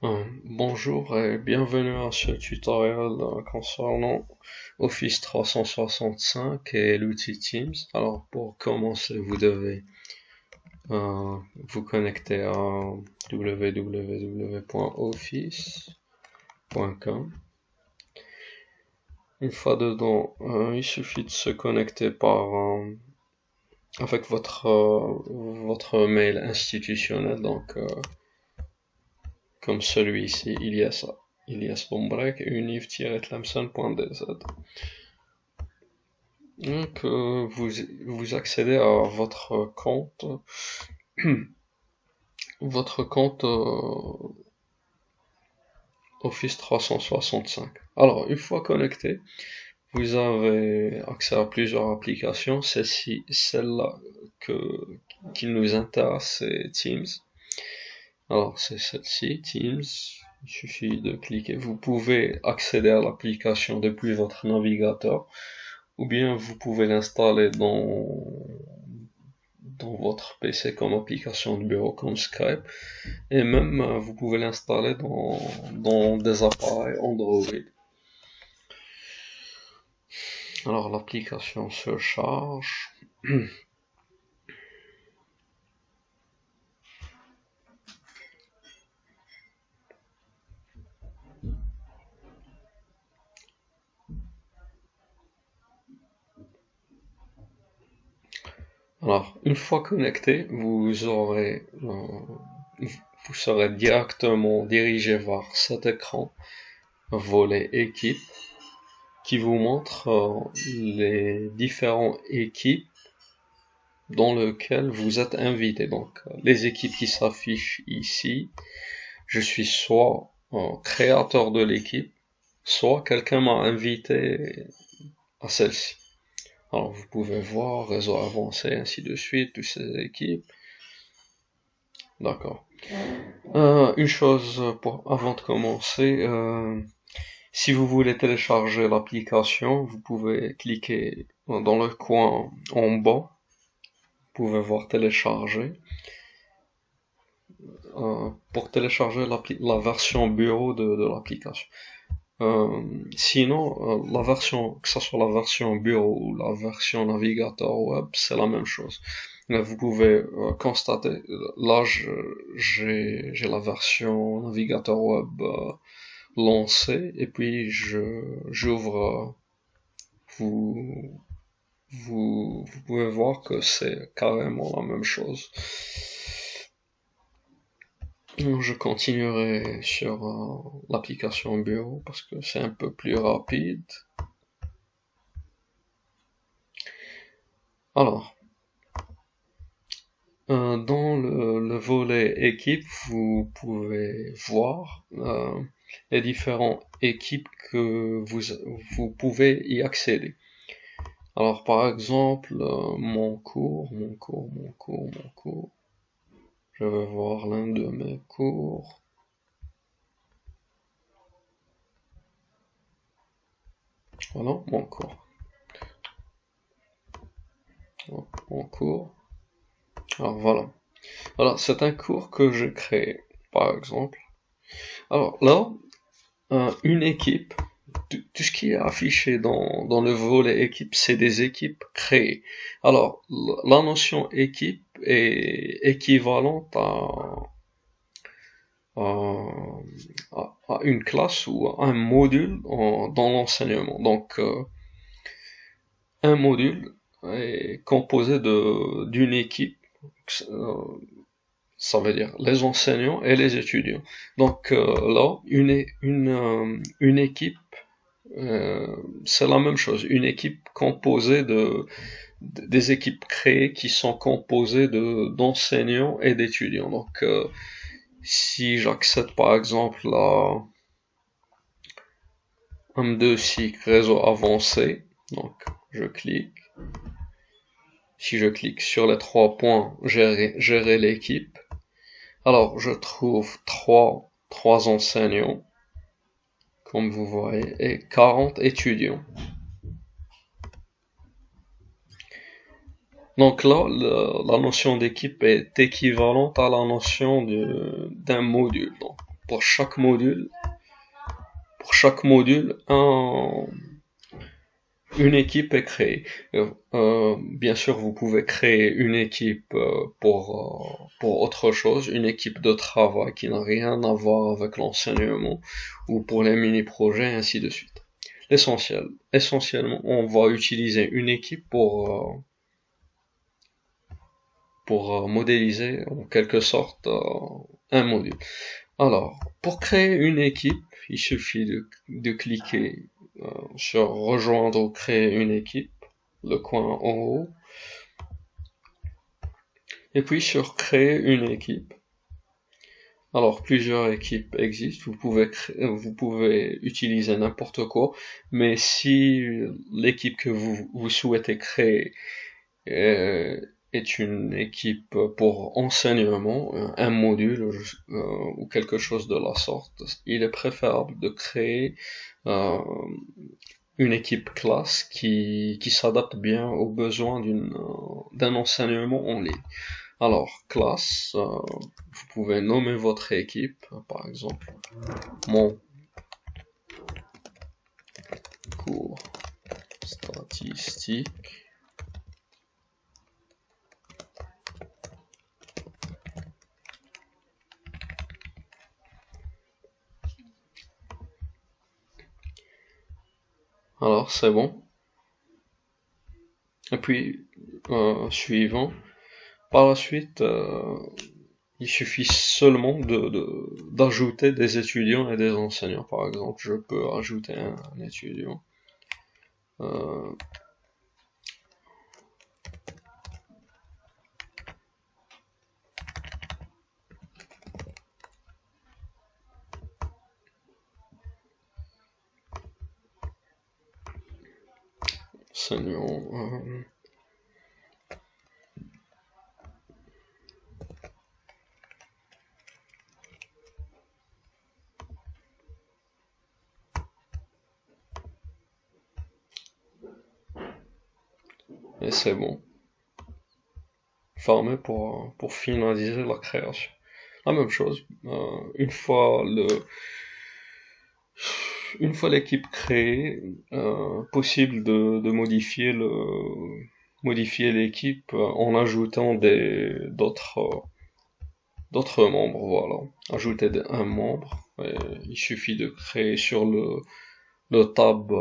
Bonjour et bienvenue à ce tutoriel concernant Office 365 et l'outil Teams. Alors pour commencer, vous devez vous connecter à www.office.com. Une fois dedans, il suffit de se connecter avec votre mail institutionnel. Donc comme celui-ci, Ilias Bombrek, univ-tlemcen.dz. Donc, vous accédez à votre compte Office 365. Alors, une fois connecté, vous avez accès à plusieurs applications. Celle-là qui nous intéresse, c'est Teams. Alors, c'est celle-ci, Teams. Il suffit de cliquer. Vous pouvez accéder à l'application depuis votre navigateur, ou bien vous pouvez l'installer dans votre PC comme application de bureau, comme Skype, et même vous pouvez l'installer dans des appareils Android. Alors, l'application se charge. Alors, une fois connecté, vous serez directement dirigé vers cet écran volet équipe qui vous montre les différentes équipes dans lesquelles vous êtes invité. Donc, les équipes qui s'affichent ici, je suis soit créateur de l'équipe, soit quelqu'un m'a invité à celle-ci. Alors, vous pouvez voir réseau avancé, ainsi de suite, toutes ces équipes. D'accord. Une chose avant de commencer, si vous voulez télécharger l'application, vous pouvez cliquer dans le coin en bas. Vous pouvez voir télécharger. Pour télécharger la version bureau de l'application. Sinon, que ce soit la version bureau ou la version navigateur web, c'est la même chose. Vous pouvez constater, là j'ai la version navigateur web lancée, et puis j'ouvre, vous, vous pouvez voir que c'est carrément la même chose. Je continuerai sur l'application bureau parce que c'est un peu plus rapide. Alors, dans le volet équipe, vous pouvez voir les différentes équipes que vous pouvez y accéder. Alors, par exemple, mon cours. Je vais voir l'un de mes cours. Voilà, mon cours. Mon cours. Alors voilà. Alors c'est un cours que j'ai créé, par exemple. Alors là, une équipe, tout ce qui est affiché dans le volet équipe, c'est des équipes créées. Alors la notion équipe est équivalente à une classe ou à un module dans l'enseignement. Donc un module est composé d'une équipe. Ça veut dire les enseignants et les étudiants. Donc là, une équipe, c'est la même chose. Une équipe composée des équipes créées qui sont composées d'enseignants et d'étudiants. Donc si j'accède par exemple à M2SIC réseau avancé, donc je clique. Si je clique sur les 3 points, gérer l'équipe, alors je trouve trois enseignants, comme vous voyez, et 40 étudiants. Donc là, la notion d'équipe est équivalente à la notion d'un module. Donc, pour chaque module, une équipe est créée. Bien sûr, vous pouvez créer une équipe pour autre chose, une équipe de travail qui n'a rien à voir avec l'enseignement, ou pour les mini-projets, ainsi de suite. Essentiellement, on va utiliser une équipe pour modéliser en quelque sorte un module. Alors, pour créer une équipe, il suffit de cliquer sur rejoindre ou créer une équipe, le coin en haut, et puis sur créer une équipe. Alors, plusieurs équipes existent, vous pouvez utiliser n'importe quoi, mais si l'équipe que vous souhaitez créer est une équipe pour enseignement, un module ou quelque chose de la sorte, il est préférable de créer une équipe classe qui s'adapte bien aux besoins d'un enseignement en ligne. Alors, classe, vous pouvez nommer votre équipe, par exemple, mon cours statistique. Alors, c'est bon. Et puis, suivant. Par la suite, il suffit seulement d'ajouter des étudiants et des enseignants. Par exemple, je peux ajouter un étudiant. Enseignant. Et c'est bon. Fermé pour finaliser la création. La même chose, une fois l'équipe créée, possible de modifier l'équipe en ajoutant d'autres membres, voilà. Ajouter un membre, il suffit de créer sur le tab,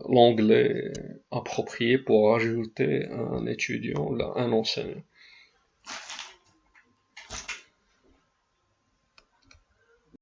l'onglet approprié pour ajouter un étudiant, un enseignant.